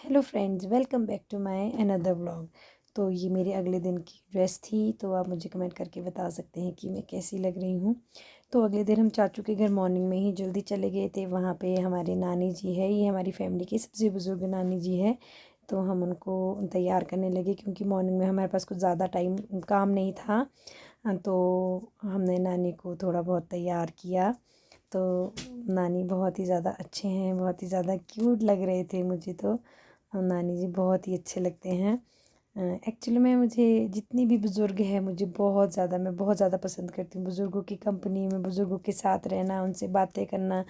Hello friends, welcome back to my another vlog. तो ये मेरे अगले दिन की ड्रेस थी। तो आप मुझे कमेंट करके बता सकते हैं कि मैं कैसी लग रही हूँ। तो अगले दिन हम चाचू के घर मॉर्निंग में ही जल्दी चले गए थे। वहाँ पे हमारे नानी जी है, ये हमारी फैमिली की सबसे बुज़ुर्ग नानी जी है। तो हम उनको तैयार करने लगे क्योंकि मॉर्निंग में हमारे पास कुछ ज़्यादा टाइम काम नहीं था। तो हमने नानी को थोड़ा बहुत तैयार किया। तो नानी बहुत ही ज़्यादा अच्छे हैं, बहुत ही ज़्यादा क्यूट लग रहे थे मुझे। तो नानी जी बहुत ही अच्छे लगते हैं। एक्चुअली में मुझे जितनी भी बुज़ुर्ग है मुझे बहुत ज़्यादा, मैं बहुत ज़्यादा पसंद करती हूँ बुज़ुर्गों की कंपनी में, बुज़ुर्गों के साथ रहना, उनसे बातें करना,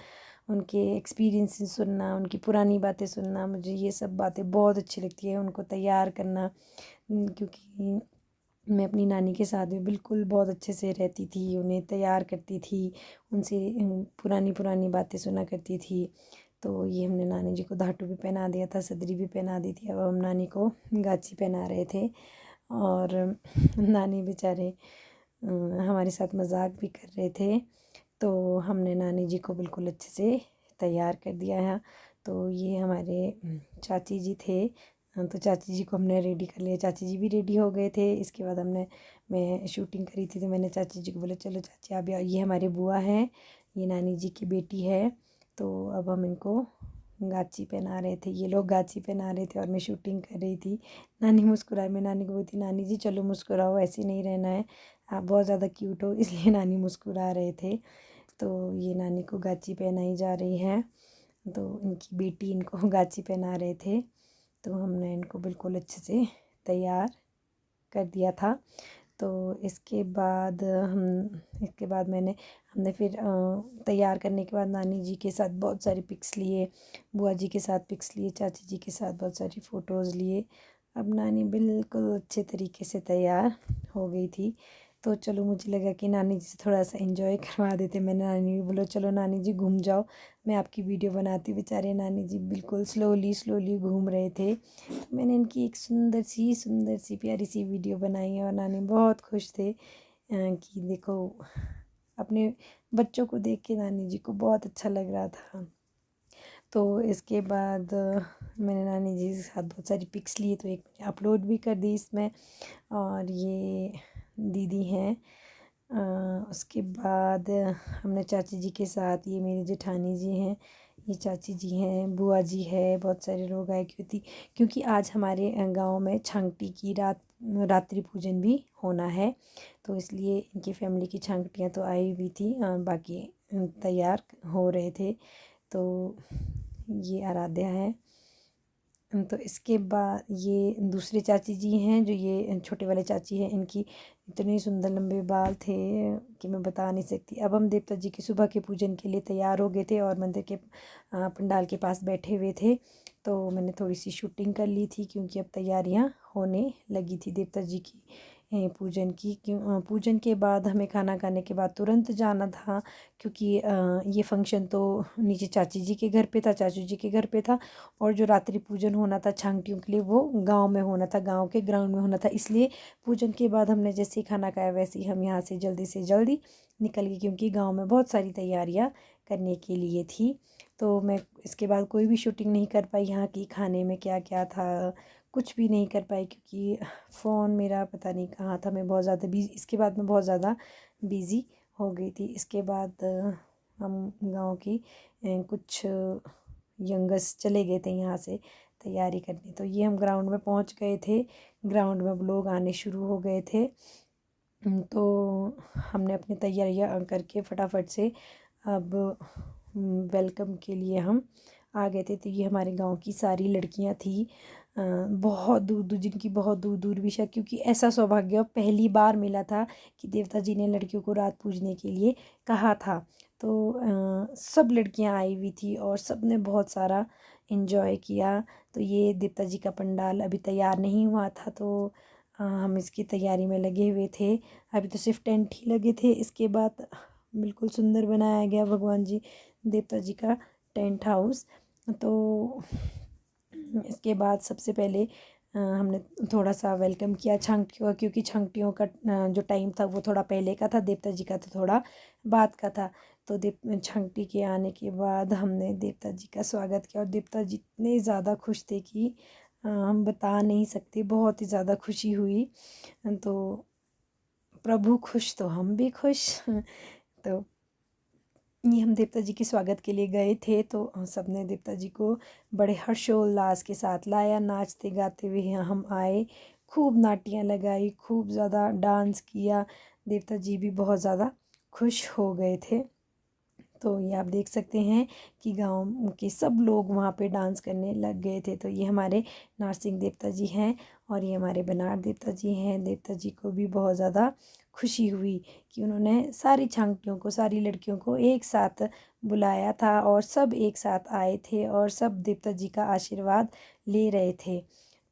उनके एक्सपीरियंस सुनना, उनकी पुरानी बातें सुनना। मुझे ये सब बातें बहुत अच्छी लगती है, उनको तैयार करना। क्योंकि मैं अपनी नानी के साथ भी बिल्कुल बहुत अच्छे से रहती थी, उन्हें तैयार करती थी, उनसे पुरानी पुरानी बातें सुना करती थी। तो ये हमने नानी जी को धाटू भी पहना दिया था, सदरी भी पहना दी थी। अब हम नानी को गाची पहना रहे थे। और नानी बेचारे हमारे साथ मजाक भी कर रहे थे। तो हमने नानी जी को बिल्कुल अच्छे से तैयार कर दिया है। तो ये हमारे चाची जी थे। तो चाची जी को हमने रेडी कर लिया, चाची जी भी रेडी हो गए थे। इसके बाद मैं शूटिंग करी थी तो मैंने चाची जी को बोला चलो चाची आप, ये हमारे बुआ हैं, ये नानी जी की बेटी है। तो अब हम इनको गाची पहना रहे थे, ये लोग गाची पहना रहे थे और मैं शूटिंग कर रही थी। नानी मुस्कुराई, मैं नानी को बोलती नानी जी चलो मुस्कुराओ, ऐसे नहीं रहना है, आप बहुत ज़्यादा क्यूट हो। इसलिए नानी मुस्कुरा रहे थे। तो ये नानी को गाची पहनाई जा रही है। तो इनकी बेटी इनको गाची पहना रहे थे। तो हमने इनको बिल्कुल अच्छे से तैयार कर दिया था। तो इसके बाद हमने फिर तैयार करने के बाद नानी जी के साथ बहुत सारी पिक्स लिए, बुआ जी के साथ पिक्स लिए, चाची जी के साथ बहुत सारी फ़ोटोज़ लिए। अब नानी बिल्कुल अच्छे तरीके से तैयार हो गई थी। तो चलो मुझे लगा कि नानी जी से थोड़ा सा एंजॉय करवा देते। मैंने नानी को बोला चलो नानी जी घूम जाओ, मैं आपकी वीडियो बनाती हूँ। बेचारे नानी जी बिल्कुल स्लोली स्लोली घूम रहे थे। तो मैंने इनकी एक सुंदर सी प्यारी सी वीडियो बनाई और नानी बहुत खुश थे कि देखो, अपने बच्चों को देख के नानी जी को बहुत अच्छा लग रहा था। तो इसके बाद मैंने नानी जी के साथ बहुत सारी पिक्स ली, तो एक मैंने अपलोड भी कर दी इसमें। और ये दीदी हैं। उसके बाद हमने चाची जी के साथ, ये मेरी जेठानी जी हैं, ये चाची जी हैं, बुआ जी है, बहुत सारे लोग आए क्योंकि आज हमारे गांव में छांगटी की रात्रि पूजन भी होना है। तो इसलिए इनकी फैमिली की छांगटियाँ तो आई हुई थी, बाकी तैयार हो रहे थे। तो ये आराध्या है। तो इसके बाद ये दूसरे चाची जी हैं, जो ये छोटे वाले चाची हैं, इनकी इतने सुंदर लंबे बाल थे कि मैं बता नहीं सकती। अब हम देवता जी की सुबह के पूजन के लिए तैयार हो गए थे और मंदिर के पंडाल के पास बैठे हुए थे। तो मैंने थोड़ी सी शूटिंग कर ली थी क्योंकि अब तैयारियां होने लगी थी देवता जी की पूजन की। पूजन के बाद हमें खाना खाने के बाद तुरंत जाना था क्योंकि ये फंक्शन तो नीचे चाची जी के घर पे था, चाचू जी के घर पे था। और जो रात्रि पूजन होना था छांगटियों के लिए, वो गांव में होना था, गांव के ग्राउंड में होना था। इसलिए पूजन के बाद हमने जैसे ही खाना खाया वैसे ही हम यहाँ से जल्दी निकल गए क्योंकि गांव में बहुत सारी तैयारियां करने के लिए थी। तो मैं इसके बाद कोई भी शूटिंग नहीं कर पाई, यहाँ की खाने में क्या क्या था कुछ भी नहीं कर पाई क्योंकि फ़ोन मेरा पता नहीं कहाँ था। मैं बहुत ज़्यादा बिजी, इसके बाद मैं बहुत ज़्यादा बिज़ी हो गई थी। इसके बाद हम गांव की कुछ यंगर्स चले गए थे यहाँ से तैयारी करने। तो ये हम ग्राउंड में पहुँच गए थे, ग्राउंड में अब लोग आने शुरू हो गए थे। तो हमने अपनी तैयारियाँ करके फटाफट से अब वेलकम के लिए हम आ गए थे। तो ये हमारे गांव की सारी लड़कियां थी, बहुत दूर दूर, जिनकी बहुत दूर दूर भी शायद, क्योंकि ऐसा सौभाग्य पहली बार मिला था कि देवता जी ने लड़कियों को रात पूजने के लिए कहा था। तो सब लड़कियां आई हुई थी और सब ने बहुत सारा इन्जॉय किया। तो ये देवता जी का पंडाल अभी तैयार नहीं हुआ था, तो हम इसकी तैयारी में लगे हुए थे। अभी तो सिर्फ टेंट ही लगे थे, इसके बाद बिल्कुल सुंदर बनाया गया भगवान जी देवता जी का टेंट हाउस। तो इसके बाद सबसे पहले हमने थोड़ा सा वेलकम किया छांगटियों का, क्योंकि छांगटियों का जो टाइम था वो थोड़ा पहले का था, देवता जी का तो थोड़ा बाद का था। तो छंटी के आने के बाद हमने देवता जी का स्वागत किया और देवता जी इतने ज़्यादा खुश थे कि हम बता नहीं सकते, बहुत ही ज़्यादा खुशी हुई। तो प्रभु खुश तो हम भी खुश। तो ये हम देवता जी के स्वागत के लिए गए थे, तो सबने देवता जी को बड़े हर्षोल्लास के साथ लाया, नाचते गाते हुए यहाँ हम आए, खूब नाटियाँ लगाई, खूब ज़्यादा डांस किया। देवता जी भी बहुत ज़्यादा खुश हो गए थे। तो ये आप देख सकते हैं कि गांव के सब लोग वहाँ पे डांस करने लग गए थे। तो ये हमारे नारसिंह देवता जी हैं और ये हमारे बनार देवता जी हैं। देवता जी को भी बहुत ज़्यादा खुशी हुई कि उन्होंने सारी छांगटियों को, सारी लड़कियों को एक साथ बुलाया था और सब एक साथ आए थे और सब देवता जी का आशीर्वाद ले रहे थे।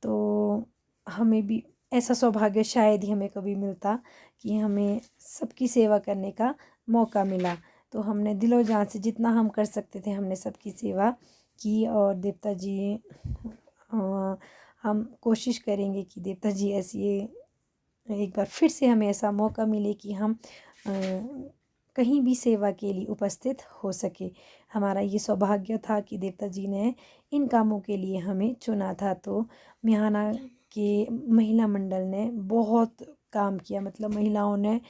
तो हमें भी ऐसा सौभाग्य शायद ही हमें कभी मिलता कि हमें सबकी सेवा करने का मौका मिला। तो हमने दिलो जान से जितना हम कर सकते थे हमने सबकी सेवा की। और देवता जी हम कोशिश करेंगे कि देवता जी ऐसी एक बार फिर से हमें ऐसा मौका मिले कि हम कहीं भी सेवा के लिए उपस्थित हो सके। हमारा ये सौभाग्य था कि देवता जी ने इन कामों के लिए हमें चुना था। तो मिहाना के महिला मंडल ने बहुत काम किया, मतलब महिलाओं ने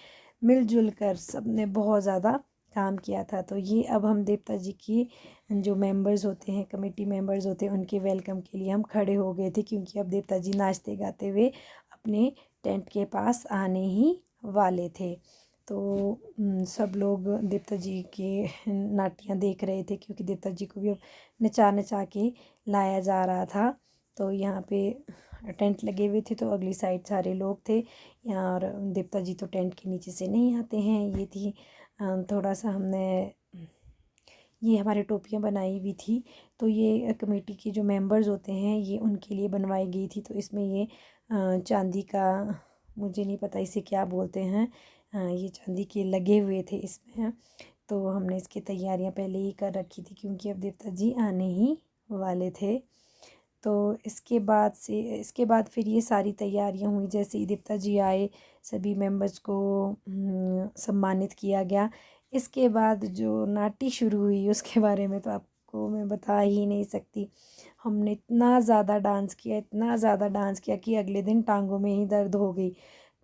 मिलजुल कर सब ने बहुत ज़्यादा काम किया था। तो ये अब हम देवता जी की जो मेंबर्स होते हैं, कमेटी मेंबर्स होते हैं, उनके वेलकम के लिए हम खड़े हो गए थे, क्योंकि अब देवता जी नाचते गाते हुए अपने टेंट के पास आने ही वाले थे। तो सब लोग देवता जी के नाटियाँ देख रहे थे, क्योंकि देवता जी को भी अब नचा नचा के लाया जा रहा था। तो यहाँ पे टेंट लगे हुए थे, तो अगली साइड सारे लोग थे यहाँ, और देवता जी तो टेंट के नीचे से नहीं आते हैं। ये थी थोड़ा सा हमने ये हमारे टोपियाँ बनाई हुई थी। तो ये कमेटी के जो मेंबर्स होते हैं ये उनके लिए बनवाई गई थी। तो इसमें ये चांदी का, मुझे नहीं पता इसे क्या बोलते हैं, ये चांदी के लगे हुए थे इसमें। तो हमने इसकी तैयारियां पहले ही कर रखी थी, क्योंकि अब देवता जी आने ही वाले थे। तो इसके बाद फिर ये सारी तैयारियां हुई। जैसे ही देवता जी आए सभी मेंबर्स को सम्मानित किया गया। इसके बाद जो नाटी शुरू हुई उसके बारे में तो आपको मैं बता ही नहीं सकती। हमने इतना ज़्यादा डांस किया, इतना ज़्यादा डांस किया कि अगले दिन टांगों में ही दर्द हो गई।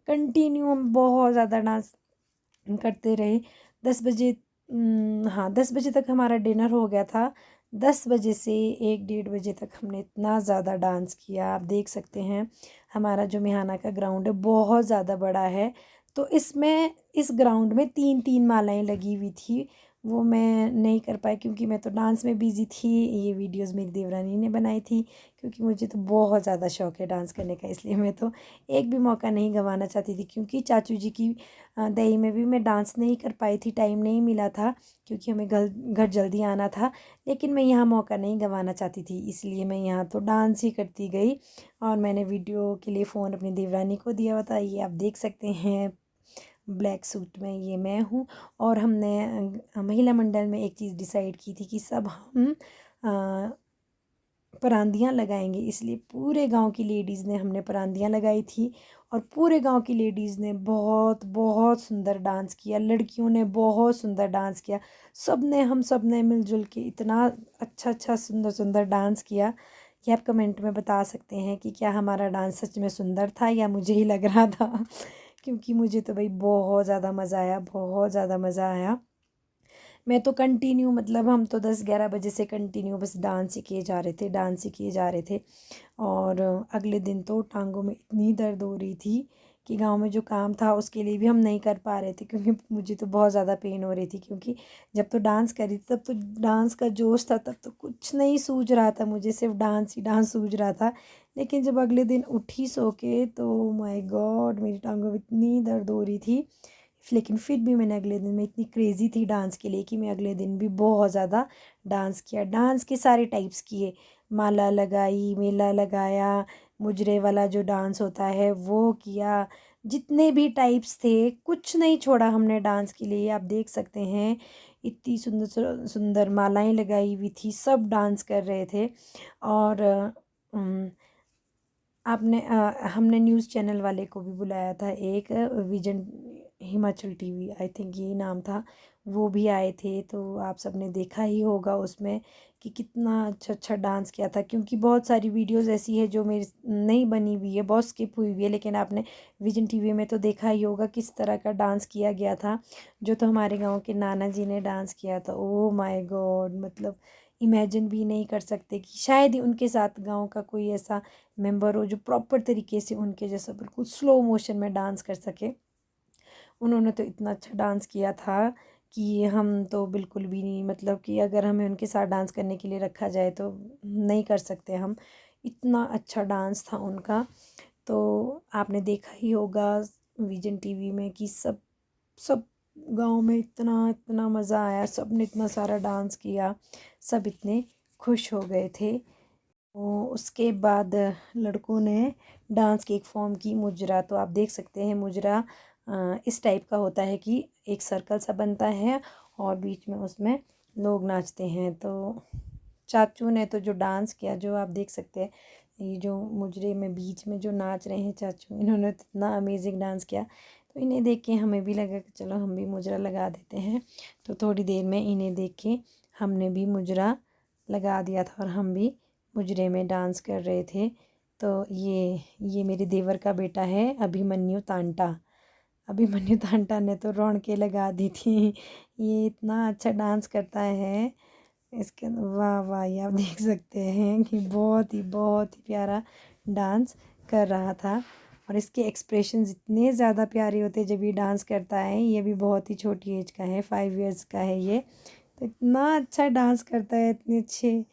कंटिन्यू हम बहुत ज़्यादा डांस करते रहे। 10 बजे, हाँ 10 बजे तक हमारा डिनर हो गया था। 10 बजे से 1 डेढ़ बजे तक हमने इतना ज़्यादा डांस किया। आप देख सकते हैं हमारा जो मिहाना का ग्राउंड है बहुत ज़्यादा बड़ा है। तो इसमें इस ग्राउंड में 3-3 मालाएं लगी हुई थी, वो मैं नहीं कर पाई क्योंकि मैं तो डांस में बिज़ी थी। ये वीडियोस मेरी देवरानी ने बनाई थी, क्योंकि मुझे तो बहुत ज़्यादा शौक है डांस करने का, इसलिए मैं तो एक भी मौका नहीं गंवाना चाहती थी। क्योंकि चाचू जी की दही में भी मैं डांस नहीं कर पाई थी, टाइम नहीं मिला था, क्योंकि हमें घर जल्दी आना था। लेकिन मैं यहाँ मौका नहीं गंवाना चाहती थी, इसलिए मैं यहाँ तो डांस ही करती गई। और मैंने वीडियो के लिए फ़ोन अपनी देवरानी को दिया हुआ था। ये आप देख सकते हैं ब्लैक सूट में ये मैं हूँ। और हमने महिला मंडल में एक चीज़ डिसाइड की थी कि सब हम परांदियाँ लगाएंगे, इसलिए पूरे गांव की लेडीज़ ने हमने परांदियाँ लगाई थी। और पूरे गांव की लेडीज़ ने बहुत बहुत सुंदर डांस किया, लड़कियों ने बहुत सुंदर डांस किया। हम सब ने मिलजुल के इतना अच्छा अच्छा सुंदर सुंदर डांस किया कि आप कमेंट में बता सकते हैं कि क्या हमारा डांस सच में सुंदर था या मुझे ही लग रहा था। क्योंकि मुझे तो भाई बहुत ज़्यादा मज़ा आया, बहुत ज़्यादा मज़ा आया। मैं तो कंटिन्यू, मतलब हम तो 10-11 बजे से कंटिन्यू बस डांस ही किए जा रहे थे, डांस ही किए जा रहे थे। और अगले दिन तो टांगों में इतनी दर्द हो रही थी कि गांव में जो काम था उसके लिए भी हम नहीं कर पा रहे थे, क्योंकि मुझे तो बहुत ज़्यादा पेन हो रही थी। क्योंकि जब तो डांस करी थी तब तो डांस का जोश था, तब तो कुछ नहीं सूझ रहा था, मुझे सिर्फ डांस ही डांस सूझ रहा था। लेकिन जब अगले दिन उठी सो के तो माय गॉड मेरी टांगों में इतनी दर्द हो रही थी। लेकिन फिर भी मैंने अगले दिन में इतनी क्रेज़ी थी डांस के लिए कि मैं अगले दिन भी बहुत ज़्यादा डांस किया। डांस के सारे टाइप्स किए, माला लगाई, मेला लगाया, मुजरे वाला जो डांस होता है वो किया। जितने भी टाइप्स थे कुछ नहीं छोड़ा हमने डांस के लिए। आप देख सकते हैं इतनी सुंदर सुंदर मालाएं लगाई हुई थी, सब डांस कर रहे थे। और हमने न्यूज़ चैनल वाले को भी बुलाया था, एक vision Himachal TV, I think यही नाम था, वो भी आए थे। तो आप सबने देखा ही होगा उसमें कि कितना अच्छा अच्छा डांस किया था, क्योंकि बहुत सारी वीडियोस ऐसी है जो मेरी नहीं बनी हुई है, बहुत स्किप हुई हुई है, लेकिन आपने विजन टीवी में तो देखा ही होगा किस तरह का डांस किया गया था। जो तो हमारे गांव के नाना जी ने डांस किया था, ओह माय गॉड, मतलब इमेजिन भी नहीं कर सकते कि शायद ही उनके साथ गांव का कोई ऐसा मेंबर हो जो प्रॉपर तरीके से उनके जैसा बिल्कुल स्लो मोशन में डांस कर सके। उन्होंने तो इतना अच्छा डांस किया था कि हम तो बिल्कुल भी नहीं, मतलब कि अगर हमें उनके साथ डांस करने के लिए रखा जाए तो नहीं कर सकते हम, इतना अच्छा डांस था उनका। तो आपने देखा ही होगा विजन टीवी में कि सब सब गांव में इतना इतना मज़ा आया, सब ने इतना सारा डांस किया, सब इतने खुश हो गए थे। उसके बाद लड़कों ने डांस की एक फॉर्म की मुजरा, तो आप देख सकते हैं मुजरा इस टाइप का होता है कि एक सर्कल सा बनता है और बीच में उसमें लोग नाचते हैं। तो चाचू ने तो जो डांस किया, जो आप देख सकते हैं, ये जो मुजरे में बीच में जो नाच रहे हैं चाचू, इन्होंने तो इतना अमेजिंग डांस किया। तो इन्हें देख के हमें भी लगा कि चलो हम भी मुजरा लगा देते हैं। तो थोड़ी देर में इन्हें देख के हमने भी मुजरा लगा दिया था और हम भी मुजरे में डांस कर रहे थे। तो ये मेरे देवर का बेटा है अभिमन्यु तांटा। अभिमन्यु तांटा ने तो रौनकें लगा दी थी, ये इतना अच्छा डांस करता है। इसके वाह वाह, ये आप देख सकते हैं कि बहुत ही प्यारा डांस कर रहा था। और इसके एक्सप्रेशंस इतने ज़्यादा प्यारे होते हैं जब ये डांस करता है। ये भी बहुत ही छोटी एज का है, 5 इयर्स का है ये। तो इतना अच्छा डांस करता है, इतने अच्छे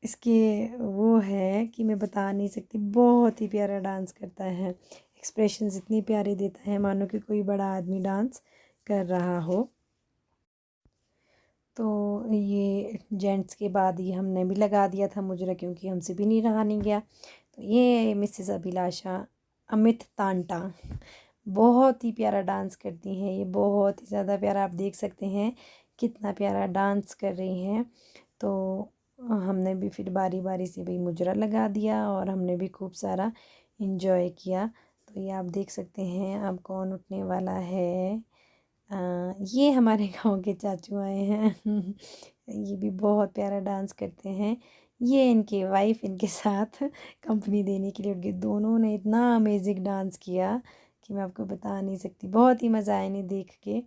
इसके वो है कि मैं बता नहीं सकती, बहुत ही प्यारा डांस करता है। एक्सप्रेशंस इतनी प्यारे देता है मानो कि कोई बड़ा आदमी डांस कर रहा हो। तो ये जेंट्स के बाद ये हमने भी लगा दिया था मुजरा, क्योंकि हमसे भी नहीं रहा नहीं गया। तो ये मिसेस अभिलाषा अमित तांटा बहुत ही प्यारा डांस करती हैं, ये बहुत ही ज़्यादा प्यारा, आप देख सकते हैं कितना प्यारा डांस कर रही हैं। तो हमने भी फिर बारी बारी से भाई मुजरा लगा दिया और हमने भी खूब सारा इंजॉय किया। तो ये आप देख सकते हैं अब कौन उठने वाला है। ये हमारे गांव के चाचू आए हैं ये भी बहुत प्यारा डांस करते हैं। ये इनके वाइफ इनके साथ कंपनी देने के लिए उठ गए, दोनों ने इतना अमेजिंग डांस किया कि मैं आपको बता नहीं सकती, बहुत ही मज़ा आया इन्हें देख के।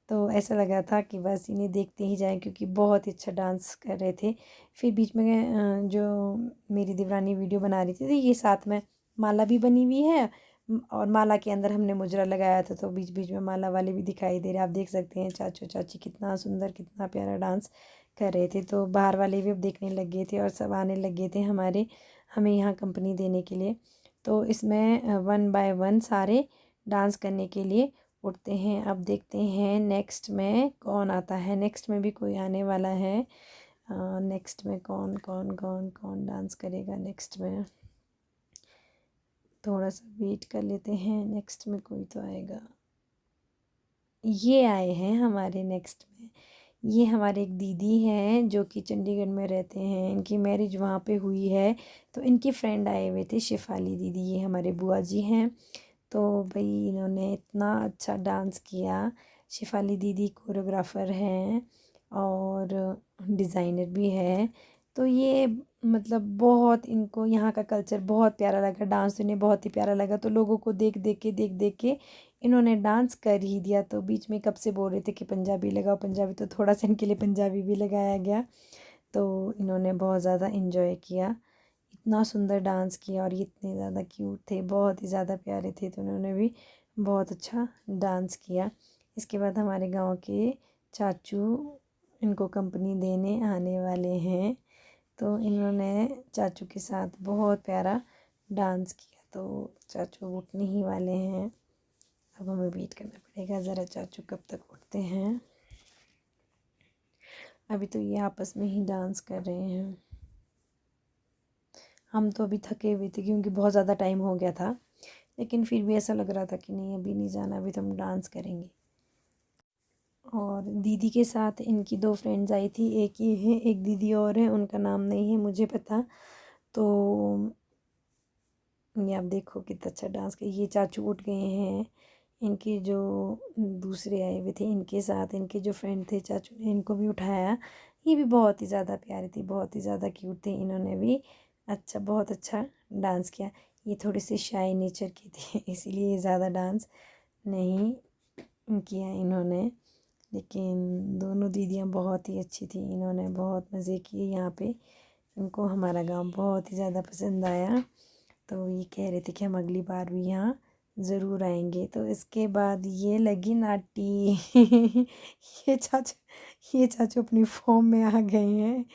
तो ऐसा लगा था कि बस इन्हें देखते ही जाएं, क्योंकि बहुत ही अच्छा डांस कर रहे थे। फिर बीच में जो मेरी देवरानी वीडियो बना रही थी, तो ये साथ में माला भी बनी हुई है और माला के अंदर हमने मुजरा लगाया था, तो बीच बीच में माला वाले भी दिखाई दे रहे, आप देख सकते हैं चाचू चाची कितना सुंदर कितना प्यारा डांस कर रहे थे। तो बाहर वाले भी अब देखने लग गए थे और सब आने लग गए थे हमें यहाँ कंपनी देने के लिए। तो इसमें 1 बाय 1 सारे डांस करने के लिए उठते हैं। अब देखते हैं नेक्स्ट में कौन आता है, नेक्स्ट में भी कोई आने वाला है। नेक्स्ट में कौन कौन कौन कौन डांस करेगा नेक्स्ट में, थोड़ा सा वेट कर लेते हैं, नेक्स्ट में कोई तो आएगा। ये आए हैं हमारे नेक्स्ट में, ये हमारे एक दीदी हैं जो कि चंडीगढ़ में रहते हैं, इनकी मैरिज वहाँ पे हुई है। तो इनके फ्रेंड आए हुए थे, शिफाली दीदी, ये हमारे बुआ जी हैं। तो भाई इन्होंने इतना अच्छा डांस किया। शिफाली दीदी कोरियोग्राफर हैं और डिज़ाइनर भी है। तो ये मतलब बहुत इनको यहाँ का कल्चर बहुत प्यारा लगा, डांस इन्हें बहुत ही प्यारा लगा। तो लोगों को देख देख के इन्होंने डांस कर ही दिया। तो बीच में कब से बोल रहे थे कि पंजाबी लगाओ पंजाबी, तो थोड़ा सा इनके लिए पंजाबी भी लगाया गया। तो इन्होंने बहुत ज़्यादा इन्जॉय किया, इतना सुंदर डांस किया और ये इतने ज़्यादा क्यूट थे, बहुत ही ज़्यादा प्यारे थे। तो उन्होंने भी बहुत अच्छा डांस किया। इसके बाद हमारे गांव के चाचू इनको कंपनी देने आने वाले हैं। तो इन्होंने चाचू के साथ बहुत प्यारा डांस किया। तो चाचू उठने ही वाले हैं, अब हमें वेट करना पड़ेगा ज़रा चाचू कब तक उठते हैं। अभी तो ये आपस में ही डांस कर रहे हैं। हम तो अभी थके हुए थे क्योंकि बहुत ज़्यादा टाइम हो गया था, लेकिन फिर भी ऐसा लग रहा था कि नहीं अभी नहीं जाना, अभी तो हम डांस करेंगे। और दीदी के साथ इनकी 2 फ्रेंड्स आई थी, एक ये है एक दीदी और है, उनका नाम नहीं है मुझे पता। तो ये आप देखो कितना अच्छा डांस कर, ये चाचू उठ गए हैं, इनके जो दूसरे आए हुए थे इनके साथ इनके जो फ्रेंड थे चाचू ने इनको भी उठाया। ये भी बहुत ही ज़्यादा प्यारी थी, बहुत ही ज़्यादा क्यूट थी। इन्होंने भी अच्छा बहुत अच्छा डांस किया। ये थोड़ी सी शाई नेचर की थी इसीलिए ज़्यादा डांस नहीं किया इन्होंने। लेकिन दोनों दीदियाँ बहुत ही अच्छी थी, इन्होंने बहुत मज़े किए यहाँ पे। इनको हमारा गांव बहुत ही ज़्यादा पसंद आया, तो ये कह रहे थे कि हम अगली बार भी यहाँ ज़रूर आएंगे। तो इसके बाद ये लगी नाटी ये चाचू अपनी फॉर्म में आ गए हैं।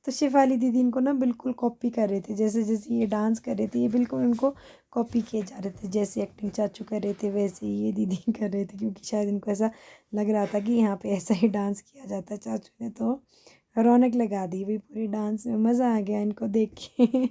तो शिफाली दीदी इनको ना बिल्कुल कॉपी कर रहे थे, जैसे जैसे ये डांस कर रहे थे ये बिल्कुल इनको कॉपी किए जा रहे थे। जैसे एक्टिंग चाचू कर रहे थे वैसे ही ये दीदी कर रहे थे, क्योंकि शायद इनको ऐसा लग रहा था कि यहाँ पे ऐसा ही डांस किया जाता है। चाचू ने तो रौनक लगा दी भाई पूरी डांस में, मज़ा आ गया इनको देख के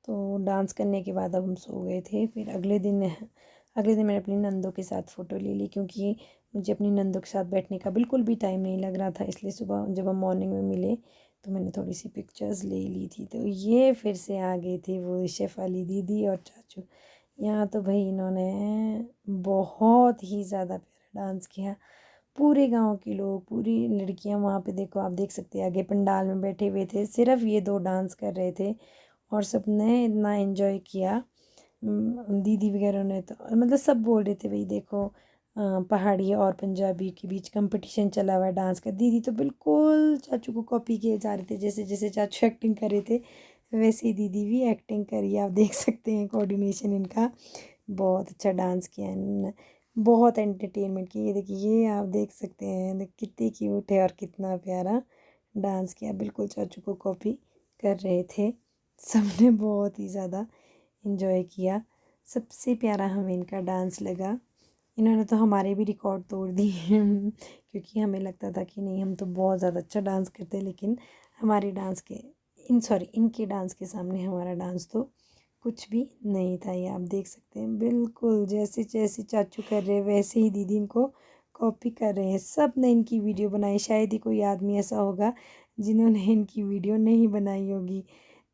तो डांस करने के बाद अब हम सो गए थे। फिर अगले दिन मैंने अपनी नंदों के साथ फ़ोटो ले ली, क्योंकि मुझे अपनी नंदों के साथ बैठने का बिल्कुल भी टाइम नहीं लग रहा था। इसलिए सुबह जब हम मॉर्निंग में मिले तो मैंने थोड़ी सी पिक्चर्स ले ली थी। तो ये फिर से आ गए थे वो शेफ़ाली दीदी और चाचू। यहाँ तो भाई इन्होंने बहुत ही ज़्यादा प्यारा डांस किया। पूरे गांव के लोग, पूरी लड़कियां वहाँ पे देखो, आप देख सकते हैं आगे पंडाल में बैठे हुए थे, सिर्फ ये दो डांस कर रहे थे और सबने इतना एंजॉय किया। दीदी वगैरह ने तो मतलब सब बोल रहे थे भाई देखो पहाड़ी और पंजाबी के बीच कंपटीशन चला हुआ है डांस का। दीदी तो बिल्कुल चाचू को कॉपी किए जा रहे थे, जैसे जैसे चाचू एक्टिंग कर रहे थे वैसे ही दीदी भी एक्टिंग करी। आप देख सकते हैं कोऑर्डिनेशन इनका, बहुत अच्छा डांस किया इन्होंने, बहुत एंटरटेनमेंट की। ये देखिए ये आप देख सकते हैं कितनी क्यूट है और कितना प्यारा डांस किया, बिल्कुल चाचू को कॉपी कर रहे थे। सबने बहुत ही ज़्यादा इन्जॉय किया। सबसे प्यारा हमें इनका डांस लगा। इन्होंने तो हमारे भी रिकॉर्ड तोड़ दिए क्योंकि हमें लगता था कि नहीं हम तो बहुत ज़्यादा अच्छा डांस करते हैं, लेकिन हमारे डांस के इनके डांस के सामने हमारा डांस तो कुछ भी नहीं था। ये आप देख सकते हैं बिल्कुल जैसे जैसे चाचू कर रहे हैं वैसे ही दीदी इनको कॉपी कर रहे हैं। सब ने इनकी वीडियो बनाई, शायद ही कोई आदमी ऐसा होगा जिन्होंने इनकी वीडियो नहीं बनाई होगी।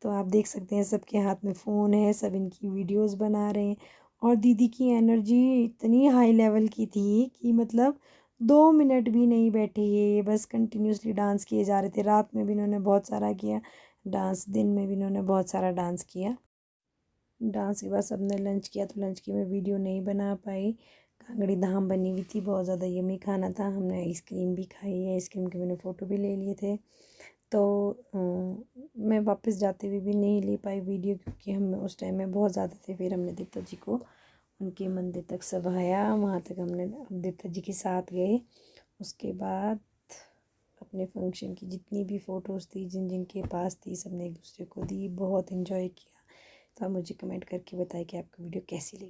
तो आप देख सकते हैं सबके हाथ में फ़ोन है, सब इनकी वीडियोस बना रहे हैं। और दीदी की एनर्जी इतनी हाई लेवल की थी कि मतलब 2 मिनट भी नहीं बैठे ये बस कंटिन्यूसली डांस किए जा रहे थे। रात में भी इन्होंने बहुत सारा किया डांस, दिन में भी इन्होंने बहुत सारा डांस किया। डांस के बाद सबने लंच किया, तो लंच की मैं वीडियो नहीं बना पाई। कांगड़ी धाम बनी हुई थी, बहुत ज़्यादा यम्मी खाना था। हमने आइसक्रीम भी खाई है, आइसक्रीम के मैंने फ़ोटो भी ले लिए थे। तो मैं वापस जाते हुए भी नहीं ले पाई वीडियो, क्योंकि हम उस टाइम में बहुत ज़्यादा थे। फिर हमने दीप्ता जी को उनके मंदिर तक सभाया, वहाँ तक हमने दीप्ता जी के साथ गए। उसके बाद अपने फंक्शन की जितनी भी फ़ोटोज़ थी जिन जिन के पास थी सबने एक दूसरे को दी, बहुत इन्जॉय किया। तो आप मुझे कमेंट करके बताएं कि आपको वीडियो कैसी लगी।